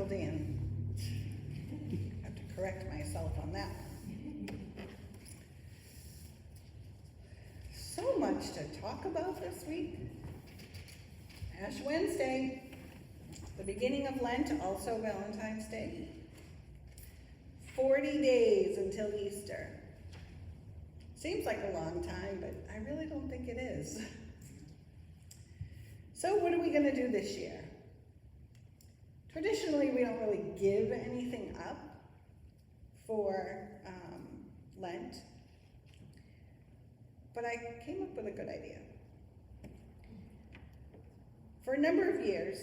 Uncle Dan. I have to correct myself on that one. So much to talk about this week. Ash Wednesday, the beginning of Lent, also Valentine's Day. 40 days until Easter. Seems like a long time, but I really don't think it is. So what are we going to do this year? Traditionally, we don't really give anything up for Lent, but I came up with a good idea. For a number of years,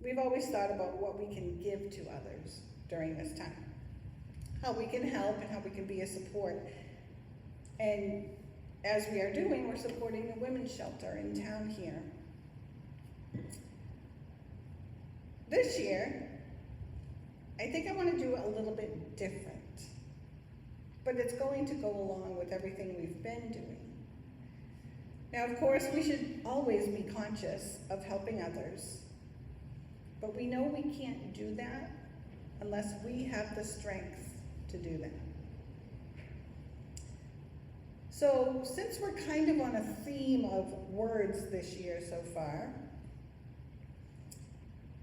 we've always thought about what we can give to others during this time, how we can help and how we can be a support. And as we are doing, we're supporting the women's shelter in town here. This year, I think I want to do a little bit different, but it's going to go along with everything we've been doing. Now, of course, we should always be conscious of helping others, but we know we can't do that unless we have the strength to do that. So, since we're kind of on a theme of words this year so far,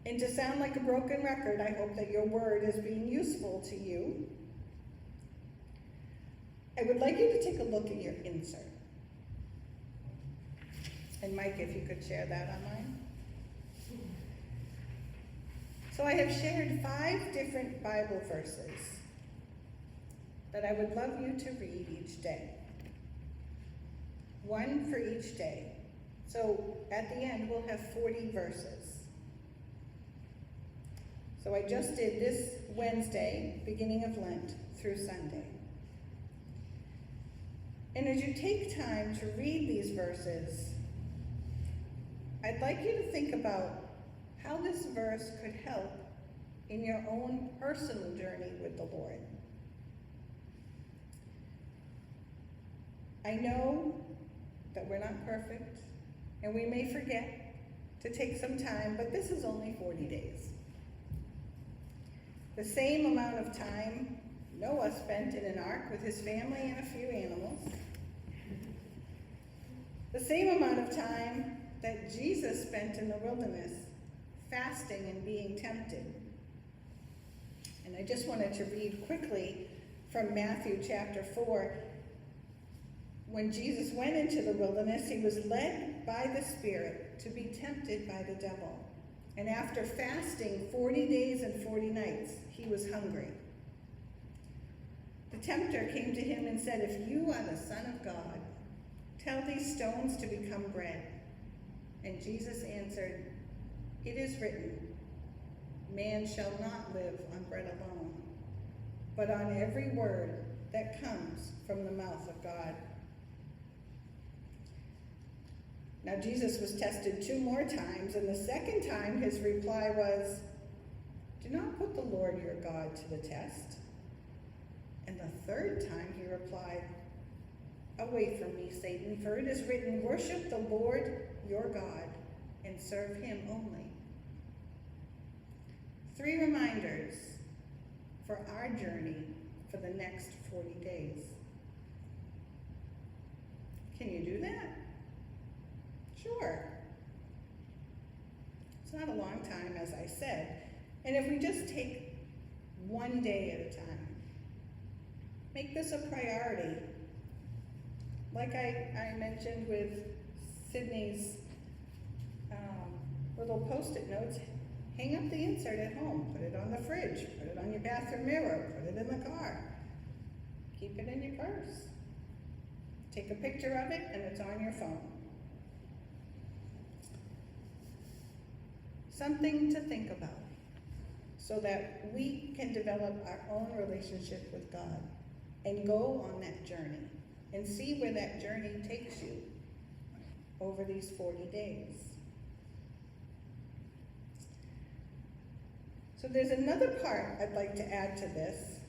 and to sound like a broken record, I hope that your word is being useful to you. I would like you to take a look at your insert. And Mike, if you could share that online. So I have shared 5 different Bible verses that I would love you to read each day. 1 for each day. So at the end, we'll have 40 verses. So I just did this Wednesday, beginning of Lent, through Sunday. And as you take time to read these verses, I'd like you to think about how this verse could help in your own personal journey with the Lord. I know that we're not perfect, and we may forget to take some time, but this is only 40 days. The same amount of time Noah spent in an ark with his family and a few animals. The same amount of time that Jesus spent in the wilderness, fasting and being tempted. And I just wanted to read quickly from Matthew chapter 4. When Jesus went into the wilderness, he was led by the Spirit to be tempted by the devil. And after fasting 40 days and 40 nights, he was hungry. The tempter came to him and said, "If you are the Son of God, tell these stones to become bread." And Jesus answered, "It is written, man shall not live on bread alone, but on every word that comes from the mouth of God." Now Jesus was tested 2 more times, and the second time his reply was, "Do not put the Lord your God to the test." And the third time he replied, "Away from me, Satan, for it is written, worship the Lord your God and serve him only." 3 reminders for our journey for the next 40 days. Can you do that? Sure. It's not a long time, as I said. And if we just take 1 day at a time, make this a priority. Like I mentioned with Sydney's little post-it notes, hang up the insert at home, put it on the fridge, put it on your bathroom mirror, put it in the car. Keep it in your purse. Take a picture of it and it's on your phone. Something to think about so that we can develop our own relationship with God and go on that journey and see where that journey takes you over these 40 days. So there's another part I'd like to add to this.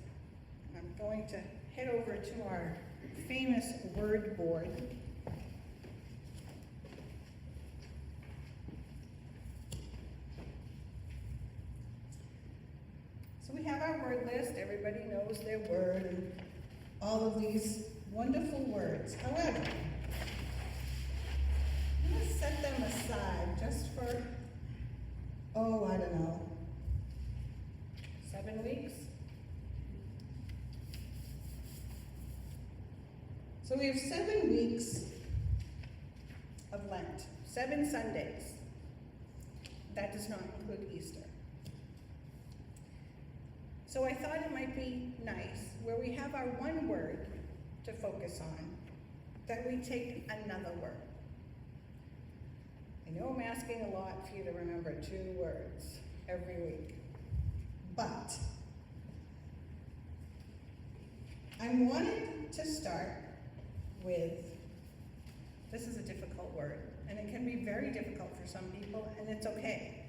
I'm going to head over to our famous word board. word list, everybody knows their word, and all of these wonderful words. However, I'm going to set them aside just for, I don't know, 7 weeks? So we have 7 weeks of Lent, 7 Sundays. That does not include Easter. So I thought it might be nice, where we have our one word to focus on, that we take another word. I know I'm asking a lot for you to remember 2 words every week, but I wanted to start with, this is a difficult word, and it can be very difficult for some people, and it's okay.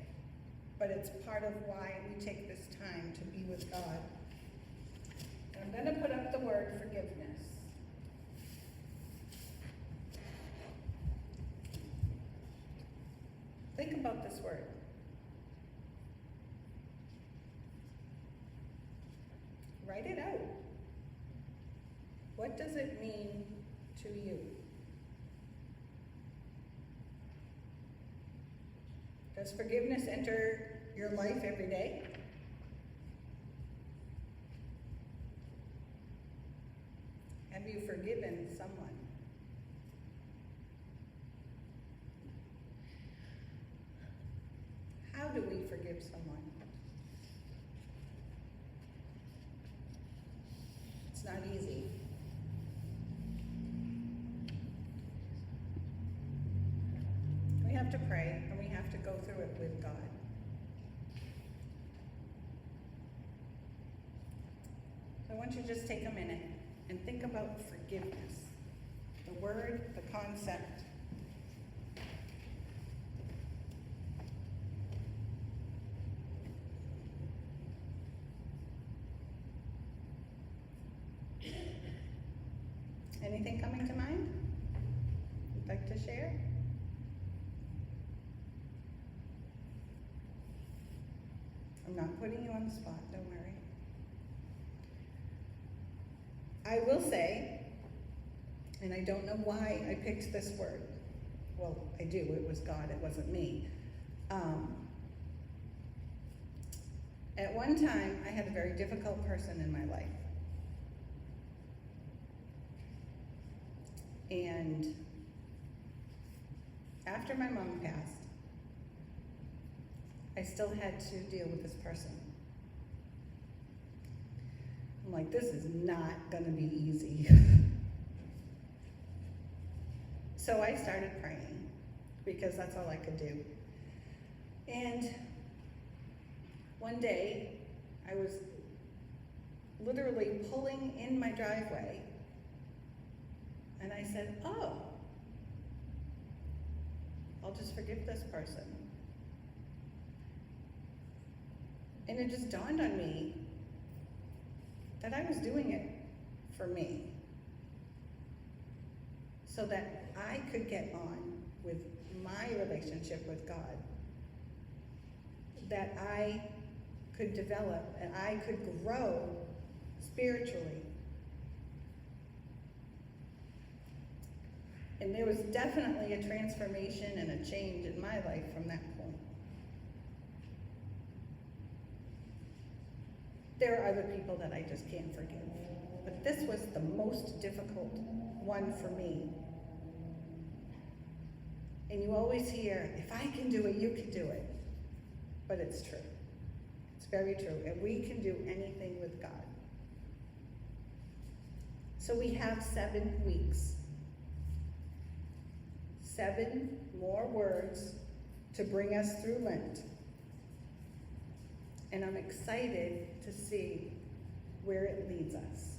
But it's part of why we take this time to be with God. And I'm going to put up the word forgiveness. Think about this word. Write it out. What does it mean to you? Does forgiveness enter your life every day? Have you forgiven someone? How do we forgive someone? It's not easy. We have to pray, and we have to go through it with God. So I want you to just take a minute and think about forgiveness. The word, the concept. Anything coming to mind you'd like to share? I'm not putting you on the spot, don't worry. I will say, and I don't know why I picked this word. Well, I do, it was God, it wasn't me. At one time, I had a very difficult person in my life. And after my mom passed, I still had to deal with this person. I'm like, this is not gonna be easy. So I started praying, because that's all I could do. And one day, I was literally pulling in my driveway, and I said, I'll just forgive this person. And it just dawned on me that I was doing it for me, so that I could get on with my relationship with God, that I could develop and I could grow spiritually. And there was definitely a transformation and a change in my life from that point. There are other people that I just can't forgive, but this was the most difficult one for me. And you always hear, if I can do it, you can do it. But it's true. It's very true. And we can do anything with God. So we have 7 weeks. 7 more words to bring us through Lent. And I'm excited to see where it leads us.